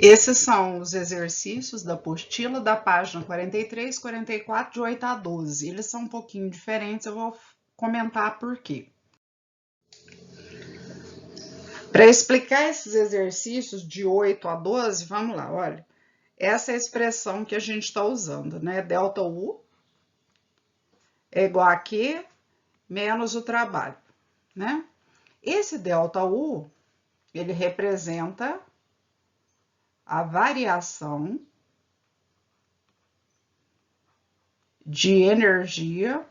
Esses são os exercícios da apostila da página 43, 44, de 8 a 12. Eles são um pouquinho diferentes, eu vou comentar por quê. Para explicar esses exercícios de 8 a 12, vamos lá, olha. Essa é a expressão que a gente está usando, né? Delta U é igual a Q menos o trabalho, né? Esse delta U, ele representa a variação de energia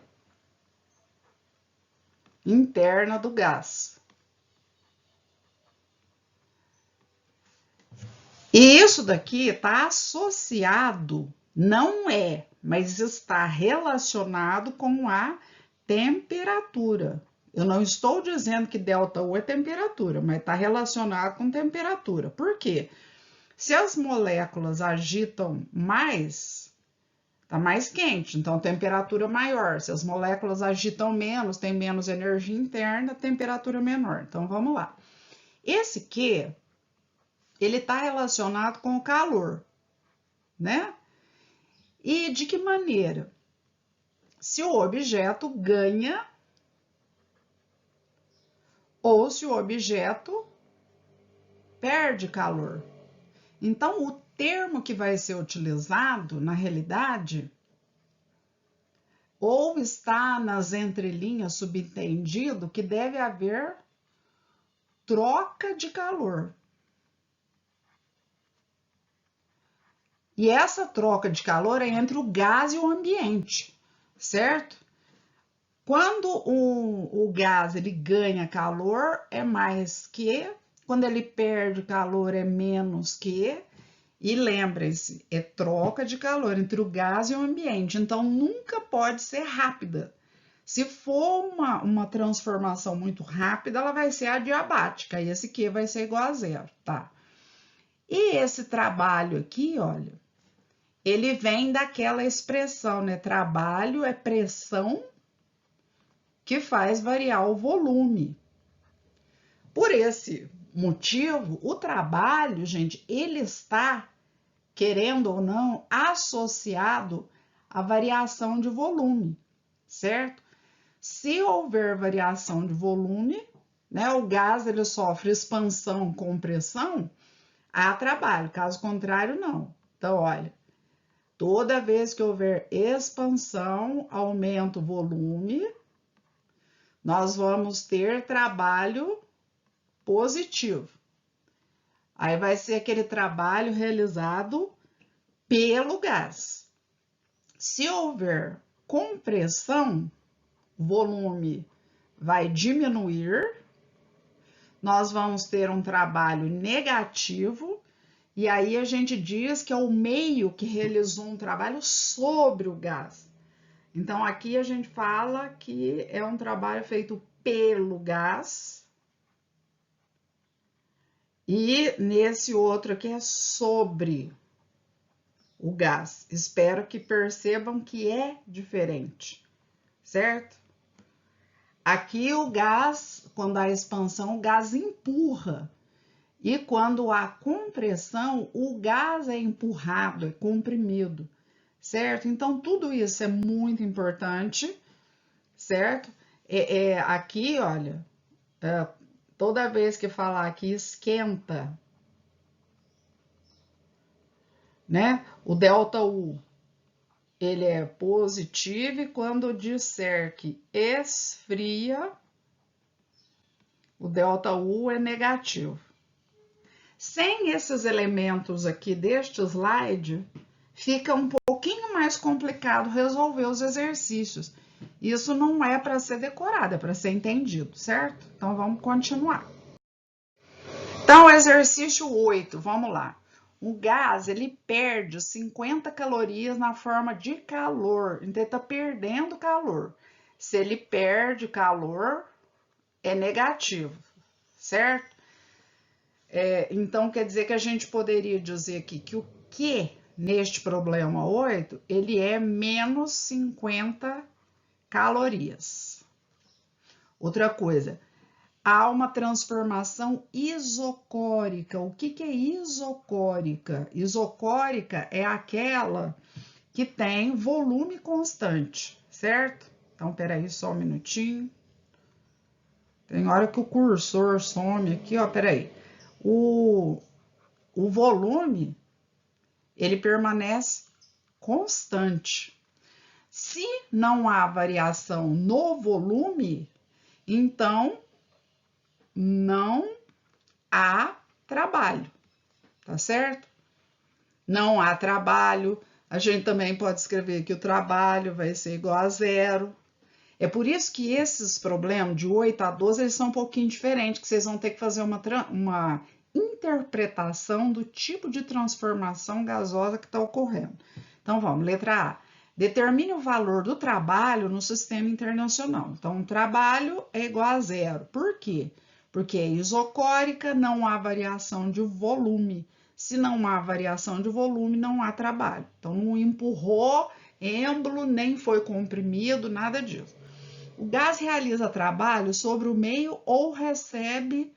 interna do gás. E isso daqui está associado, não é, mas está relacionado com a temperatura. Eu não estou dizendo que ΔU é temperatura, mas está relacionado com temperatura. Por quê? Se as moléculas agitam mais, está mais quente, então temperatura maior. Se as moléculas agitam menos, tem menos energia interna, temperatura menor. Então vamos lá. Esse Q, ele está relacionado com o calor, né? E de que maneira? Se o objeto ganha ou se o objeto perde calor. Então, o termo que vai ser utilizado, na realidade, ou está nas entrelinhas subentendido que deve haver troca de calor. E essa troca de calor é entre o gás e o ambiente, certo? Quando o gás ele ganha calor, é mais que. Quando ele perde calor, é menos que. E lembre-se, é troca de calor entre o gás e o ambiente. Então, nunca pode ser rápida. Se for uma transformação muito rápida, ela vai ser adiabática. E esse Q vai ser igual a zero, tá? E esse trabalho aqui, olha, ele vem daquela expressão, né? Trabalho é pressão que faz variar o volume. Por esse motivo, o trabalho, gente, ele está, querendo ou não, associado à variação de volume, certo? Se houver variação de volume, né, o gás ele sofre expansão com pressão, há trabalho, caso contrário, não. Então, olha, toda vez que houver expansão, aumenta o volume, nós vamos ter trabalho positivo. Aí vai ser aquele trabalho realizado pelo gás. Se houver compressão, o volume vai diminuir, nós vamos ter um trabalho negativo, e aí a gente diz que é o meio que realizou um trabalho sobre o gás. Então, aqui a gente fala que é um trabalho feito pelo gás, e nesse outro aqui é sobre o gás. Espero que percebam que é diferente, certo? Aqui o gás, quando há expansão, o gás empurra. E quando há compressão, o gás é empurrado, é comprimido, certo? Então, tudo isso é muito importante, certo? Aqui, olha, toda vez que falar aqui esquenta, né? O ΔU, ele é positivo e quando disser que esfria, o ΔU é negativo. Sem esses elementos aqui deste slide, fica um pouquinho mais complicado resolver os exercícios. Isso não é para ser decorado, é para ser entendido, certo? Então, vamos continuar. Então, exercício 8, vamos lá. O gás, ele perde 50 calorias na forma de calor, então ele está perdendo calor. Se ele perde calor, é negativo, certo? Então, quer dizer que a gente poderia dizer aqui que o Q neste problema 8, ele é menos 50 calorias. Outra coisa, há uma transformação isocórica. O que é isocórica? Isocórica é aquela que tem volume constante, certo? Então, peraí só um minutinho. Tem hora que o cursor some aqui, ó, peraí. O volume, ele permanece constante. Se não há variação no volume, então não há trabalho, tá certo? Não há trabalho, a gente também pode escrever que o trabalho vai ser igual a zero. É por isso que esses problemas de 8 a 12 eles são um pouquinho diferentes, que vocês vão ter que fazer uma interpretação do tipo de transformação gasosa que está ocorrendo. Então vamos, letra A. Determine o valor do trabalho no sistema internacional. Então, o trabalho é igual a zero. Por quê? Porque é isocórica, não há variação de volume. Se não há variação de volume, não há trabalho. Então, não empurrou êmbolo, nem foi comprimido, nada disso. O gás realiza trabalho sobre o meio ou recebe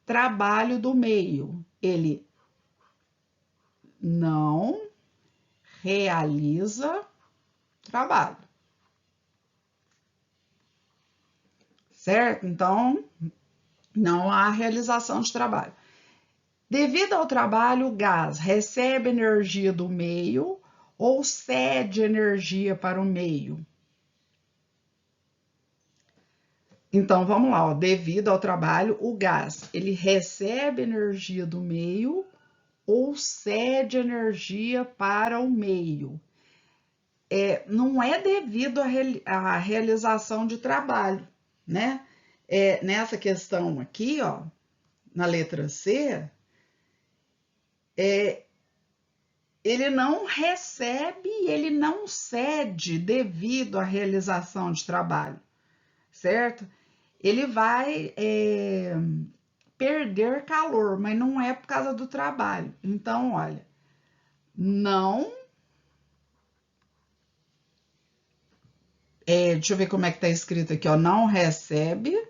trabalho do meio. Ele não realiza trabalho. Certo? Então, não há realização de trabalho. Devido ao trabalho, o gás recebe energia do meio ou cede energia para o meio. Então, vamos lá, ó. Devido ao trabalho, o gás, ele recebe energia do meio ou cede energia para o meio. Não é devido à realização de trabalho, né? Nessa questão aqui, ó, na letra C, ele não recebe e ele não cede devido à realização de trabalho, certo? Ele vai perder calor, mas não é por causa do trabalho. Então, olha, não. Deixa eu ver como é que tá escrito aqui, ó. Não recebe.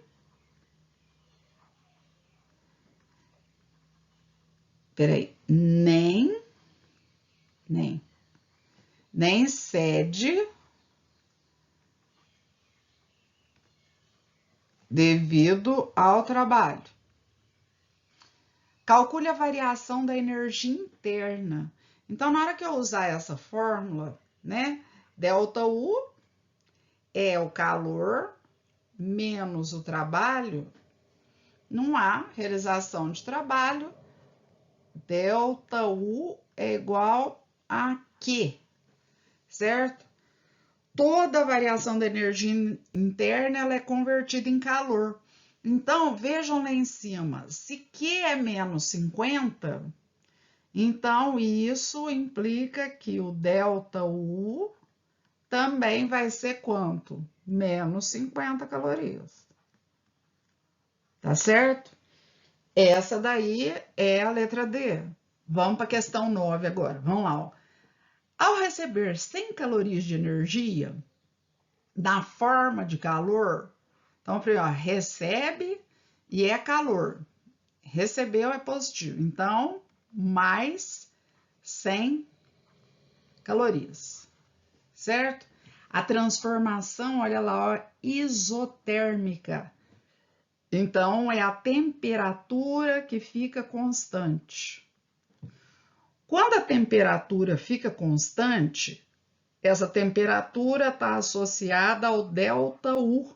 Peraí. Nem cede devido ao trabalho. Calcule a variação da energia interna. Então, na hora que eu usar essa fórmula, né? ΔU é o calor menos o trabalho. Não há realização de trabalho. ΔU é igual a Q, certo? Toda variação da energia interna ela é convertida em calor. Então, vejam lá em cima, se Q é menos 50, então isso implica que o ΔU também vai ser quanto? Menos 50 calorias. Tá certo? Essa daí é a letra D. Vamos para a questão 9 agora. Vamos lá. Ó. Ao receber 100 calorias de energia na forma de calor, então, ó, recebe e é calor. Recebeu é positivo. Então, mais 100 calorias. Certo? A transformação, olha lá, ó, isotérmica. Então, é a temperatura que fica constante. Quando a temperatura fica constante, essa temperatura está associada ao ΔU.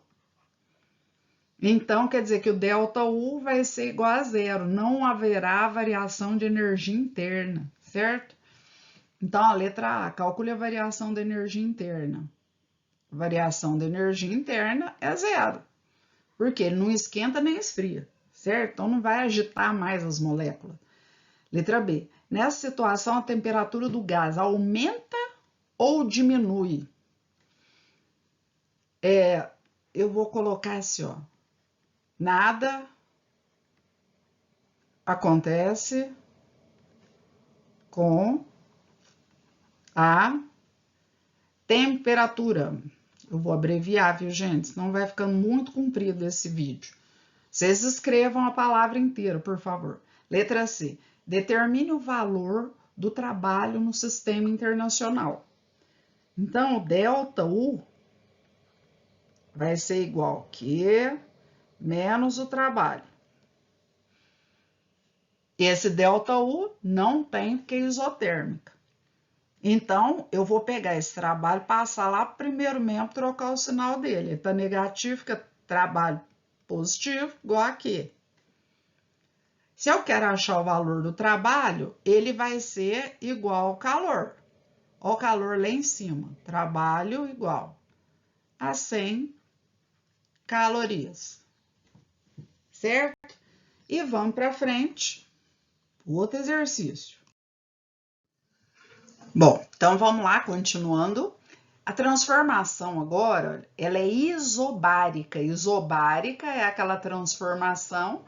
Então, quer dizer que o ΔU vai ser igual a zero, não haverá variação de energia interna, certo? Então, a letra A, calcule a variação da energia interna. A variação da energia interna é zero, porque ele não esquenta nem esfria, certo? Então, não vai agitar mais as moléculas. Letra B, nessa situação, a temperatura do gás aumenta ou diminui? Eu vou colocar assim, ó. Nada acontece com a temperatura. Eu vou abreviar, viu, gente? Senão vai ficando muito comprido esse vídeo. Vocês escrevam a palavra inteira, por favor. Letra C. Determine o valor do trabalho no sistema internacional. Então, o delta U vai ser igual a Q menos o trabalho. Esse delta U não tem porque é isotérmica. Então, eu vou pegar esse trabalho, passar lá para o primeiro membro, trocar o sinal dele. Ele está negativo, fica trabalho positivo, igual aqui. Se eu quero achar o valor do trabalho, ele vai ser igual ao calor. Olha o calor lá em cima. Trabalho igual a 100 calorias. Certo? E vamos para frente. Outro exercício. Bom, então vamos lá, continuando. A transformação agora, ela é isobárica. Isobárica é aquela transformação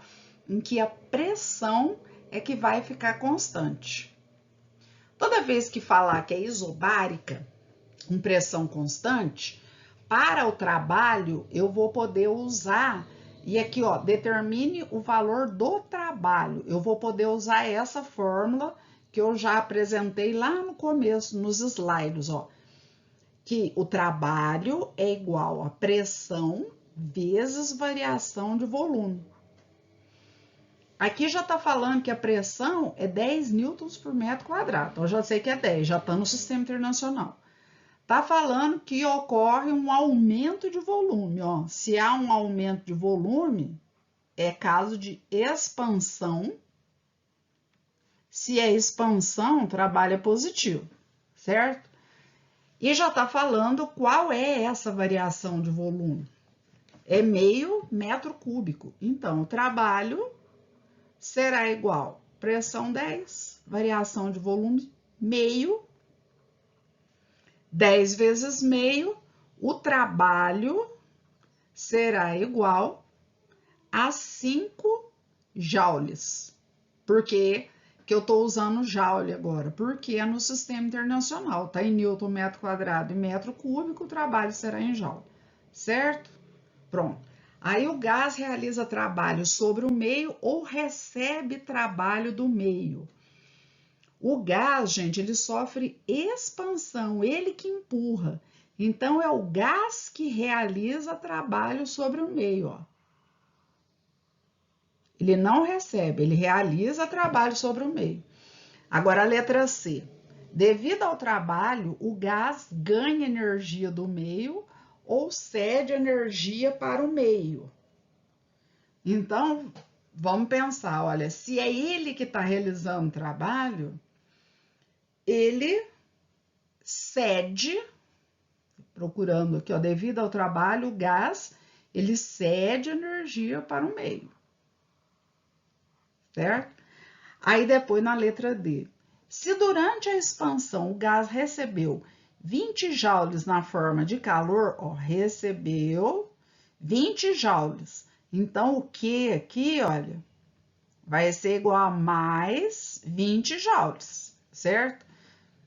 em que a pressão é que vai ficar constante. Toda vez que falar que é isobárica, com pressão constante, para o trabalho eu vou poder usar, e aqui ó, determine o valor do trabalho. Eu vou poder usar essa fórmula que eu já apresentei lá no começo, nos slides, ó. Que o trabalho é igual a pressão vezes variação de volume. Aqui já está falando que a pressão é 10 newtons por metro quadrado. Então, eu já sei que é 10, já está no sistema internacional. Está falando que ocorre um aumento de volume. Ó. Se há um aumento de volume, é caso de expansão. Se é expansão, o trabalho é positivo, certo? E já está falando qual é essa variação de volume. É meio metro cúbico. Então, o trabalho será igual pressão 10, variação de volume meio, 10 vezes meio, o trabalho será igual a 5 joules. Por que eu estou usando joule agora? Porque é no sistema internacional, tá em newton metro quadrado e metro cúbico, o trabalho será em joule, certo? Pronto. Aí o gás realiza trabalho sobre o meio ou recebe trabalho do meio. O gás, gente, ele sofre expansão, ele que empurra. Então, é o gás que realiza trabalho sobre o meio, ó. Ele não recebe, ele realiza trabalho sobre o meio. Agora, a letra C. Devido ao trabalho, o gás ganha energia do meio ou cede energia para o meio. Então, vamos pensar, olha, se é ele que está realizando o trabalho, ele cede, procurando aqui, ó, devido ao trabalho, o gás, ele cede energia para o meio, certo? Aí depois na letra D, se durante a expansão o gás recebeu 20 joules na forma de calor, ó, recebeu 20 joules. Então, o Q aqui, olha, vai ser igual a mais 20 joules, certo?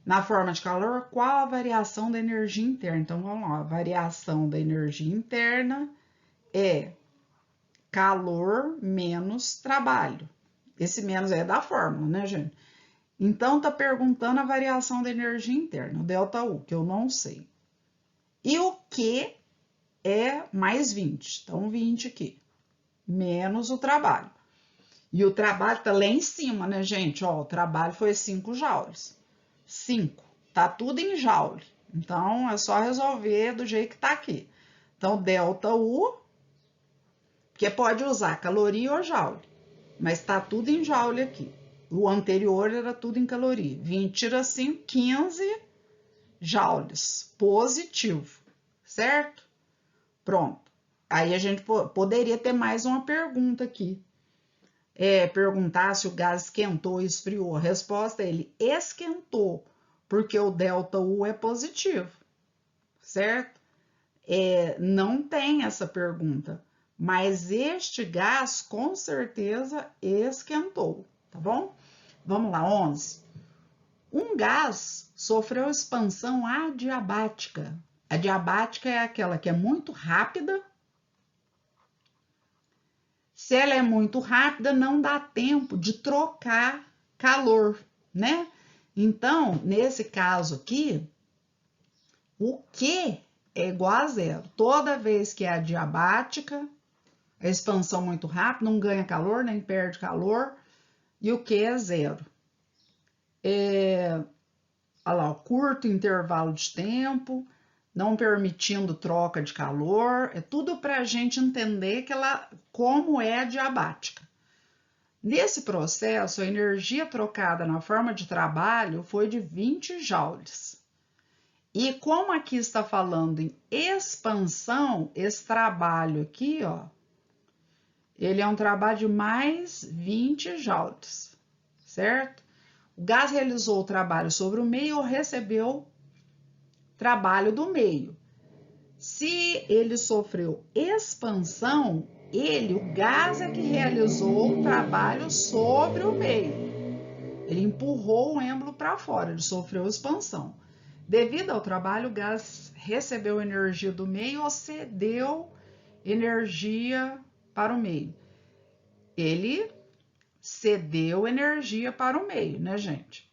Na forma de calor, qual a variação da energia interna? Então, vamos lá, a variação da energia interna é calor menos trabalho. Esse menos é da fórmula, né, gente? Então, tá perguntando a variação da energia interna, o delta U, que eu não sei. E o Q é mais 20, então 20 aqui, menos o trabalho. E o trabalho tá lá em cima, né, gente? Ó, o trabalho foi 5 joules. 5, tá tudo em joule. Então, é só resolver do jeito que tá aqui. Então, delta U, porque pode usar caloria ou joule, mas tá tudo em joule aqui. O anterior era tudo em caloria. 20 tira 5, 15 joules, positivo, certo? Pronto. Aí a gente poderia ter mais uma pergunta aqui. Perguntar se o gás esquentou ou esfriou. A resposta é ele esquentou, porque o delta U é positivo, certo? Não tem essa pergunta, mas este gás com certeza esquentou, tá bom? Vamos lá, 11. Um gás sofreu expansão adiabática. Adiabática é aquela que é muito rápida, Se ela é muito rápida, não dá tempo de trocar calor, né? Então, nesse caso aqui, o Q é igual a zero. Toda vez que é adiabática, a expansão muito rápida, não ganha calor, nem perde calor, e o Q é zero. Olha lá, curto intervalo de tempo, não permitindo troca de calor, é tudo para a gente entender que como é adiabática. Nesse processo, a energia trocada na forma de trabalho foi de 20 joules. E como aqui está falando em expansão, esse trabalho aqui, ó, ele é um trabalho de mais 20 joules, certo? O gás realizou o trabalho sobre o meio ou recebeu trabalho do meio. Se ele sofreu expansão, o gás é que realizou o trabalho sobre o meio. Ele empurrou o êmbolo para fora, ele sofreu expansão. Devido ao trabalho, o gás recebeu energia do meio ou cedeu energia para o meio. Ele cedeu energia para o meio, né, gente?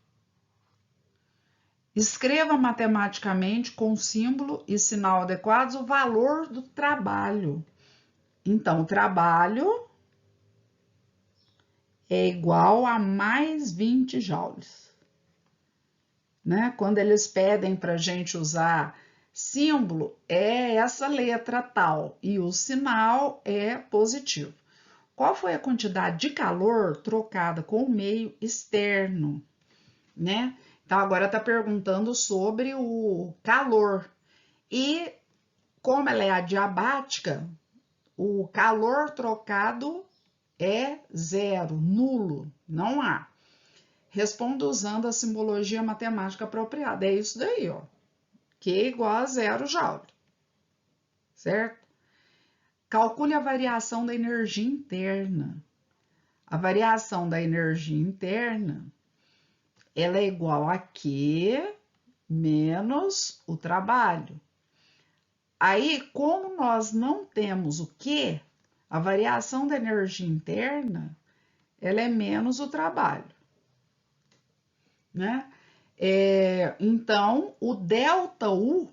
Escreva matematicamente com símbolo e sinal adequados o valor do trabalho. Então, o trabalho é igual a mais 20 joules. Né? Quando eles pedem para a gente usar símbolo, é essa letra tal, e o sinal é positivo. Qual foi a quantidade de calor trocada com o meio externo? Né? Então, agora está perguntando sobre o calor. E como ela é adiabática, o calor trocado é zero, nulo, não há. Responda usando a simbologia matemática apropriada. É isso daí, ó. Q igual a zero joule, certo? Calcule a variação da energia interna. A variação da energia interna, ela é igual a Q menos o trabalho. Aí, como nós não temos o Q, a variação da energia interna, ela é menos o trabalho, né? Então, o ΔU,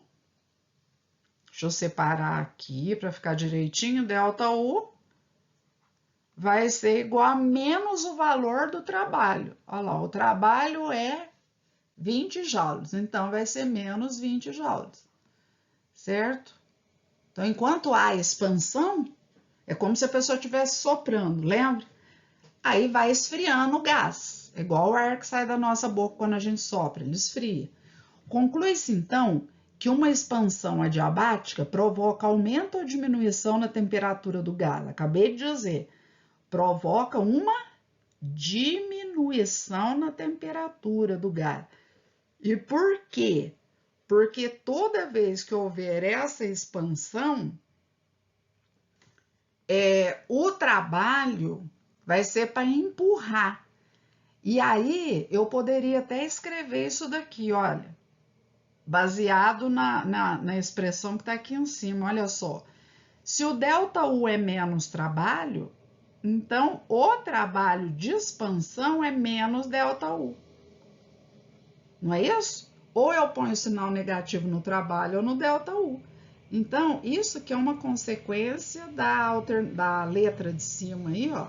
deixa eu separar aqui para ficar direitinho, ΔU vai ser igual a menos o valor do trabalho. Olha lá, o trabalho é 20 joules, então vai ser menos 20 joules, certo? Então, enquanto há expansão, é como se a pessoa estivesse soprando, lembra? Aí vai esfriando o gás, é igual o ar que sai da nossa boca quando a gente sopra, ele esfria. Conclui-se, então, que uma expansão adiabática provoca aumento ou diminuição na temperatura do gás. Acabei de dizer, provoca uma diminuição na temperatura do gás. E por quê? Porque toda vez que houver essa expansão, o trabalho vai ser para empurrar. E aí, eu poderia até escrever isso daqui, olha, baseado na expressão que está aqui em cima, olha só. Se o ΔU é menos trabalho, então o trabalho de expansão é menos ΔU. Não é isso? Ou eu ponho sinal negativo no trabalho ou no ΔU. Então, isso que é uma consequência da letra de cima aí, ó.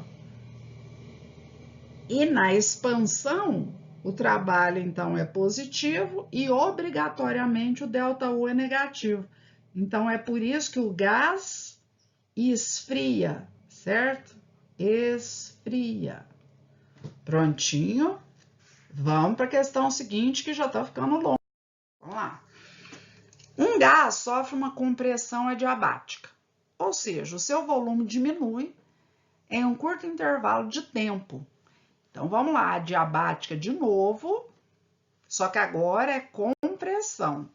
E na expansão, o trabalho, então, é positivo e obrigatoriamente o ΔU é negativo. Então, é por isso que o gás esfria, certo? Esfria. Prontinho? Vamos para a questão seguinte, que já está ficando longo. Vamos lá. Um gás sofre uma compressão adiabática, ou seja, o seu volume diminui em um curto intervalo de tempo. Então, vamos lá, adiabática de novo, só que agora é compressão.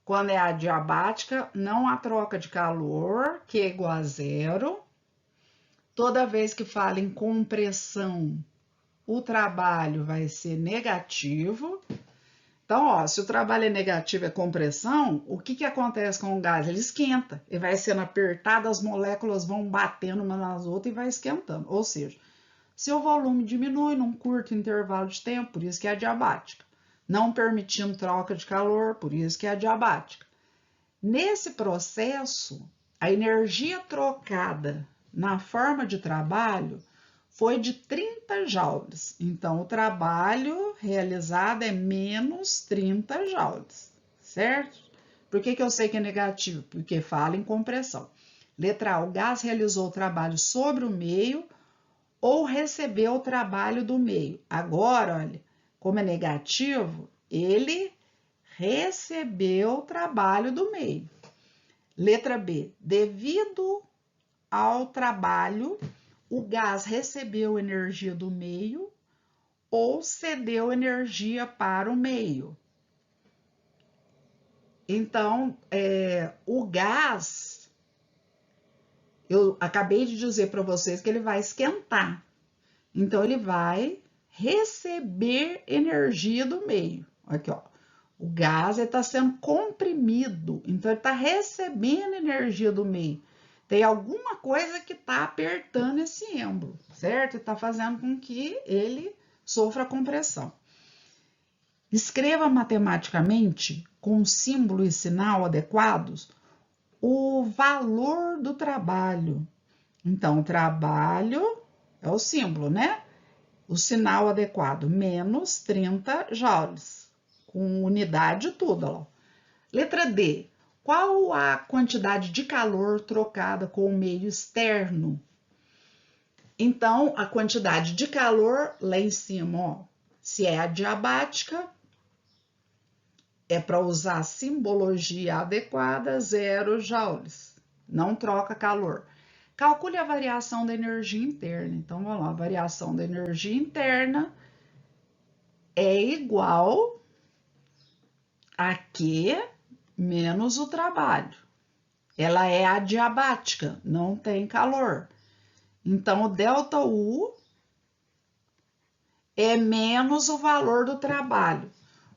Quando é adiabática, não há troca de calor, Q é igual a zero. Toda vez que fala em compressão, o trabalho vai ser negativo. Então, ó, se o trabalho é negativo, é compressão, o que acontece com o gás? Ele esquenta, ele vai sendo apertado, as moléculas vão batendo uma nas outras e vai esquentando. Ou seja, se o volume diminui num curto intervalo de tempo, por isso que é adiabática. Não permitindo troca de calor, por isso que é adiabática. Nesse processo, a energia trocada na forma de trabalho foi de 30 joules. Então, o trabalho realizado é menos 30 joules, certo? Por que eu sei que é negativo? Porque fala em compressão. Letra A, o gás realizou o trabalho sobre o meio ou recebeu o trabalho do meio. Agora, olha, como é negativo, ele recebeu o trabalho do meio. Letra B, devido ao trabalho, o gás recebeu energia do meio ou cedeu energia para o meio. Então, o gás, eu acabei de dizer para vocês que ele vai esquentar. Então, ele vai receber energia do meio. Aqui, ó. O gás está sendo comprimido, então ele está recebendo energia do meio. Tem alguma coisa que está apertando esse êmbolo, certo? Está fazendo com que ele sofra compressão. Escreva matematicamente, com símbolo e sinal adequados, o valor do trabalho. Então, o trabalho é o símbolo, né? O sinal adequado, menos 30 joules, com unidade e tudo. Ó. Letra D. Qual a quantidade de calor trocada com o meio externo? Então, a quantidade de calor lá em cima, ó, se é adiabática, é para usar a simbologia adequada, 0 joules. Não troca calor. Calcule a variação da energia interna. Então, vamos lá, a variação da energia interna é igual a Q menos o trabalho. Ela é adiabática, não tem calor. Então, o ΔU é menos o valor do trabalho.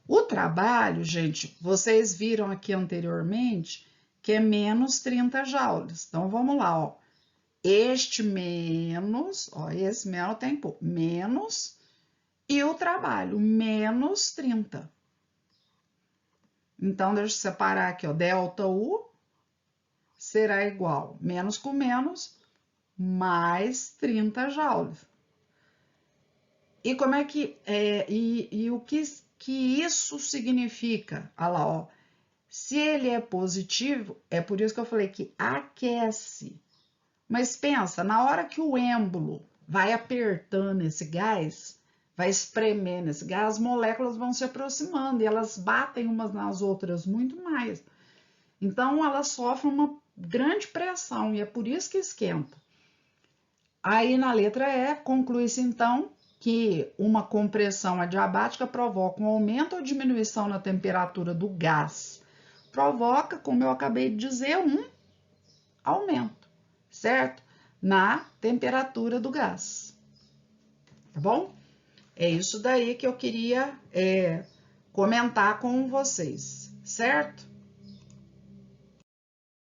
O trabalho, gente, vocês viram aqui anteriormente que é menos 30 joules. Então, vamos lá, ó. Este menos, ó, esse menos tem pouco, menos, e o trabalho, menos 30. Então, deixa eu separar aqui, ó, ΔU será igual, menos com menos, mais 30 joules. E como é que, o que isso significa? Olha lá, ó, se ele é positivo, é por isso que eu falei que aquece. Mas pensa, na hora que o êmbolo vai apertando esse gás, vai espremendo esse gás, as moléculas vão se aproximando e elas batem umas nas outras muito mais. Então, elas sofrem uma grande pressão e é por isso que esquenta. Aí, na letra E, conclui-se então que uma compressão adiabática provoca um aumento ou diminuição na temperatura do gás. Provoca, como eu acabei de dizer, um aumento, certo? Na temperatura do gás. Tá bom? É isso daí que eu queria comentar com vocês, certo?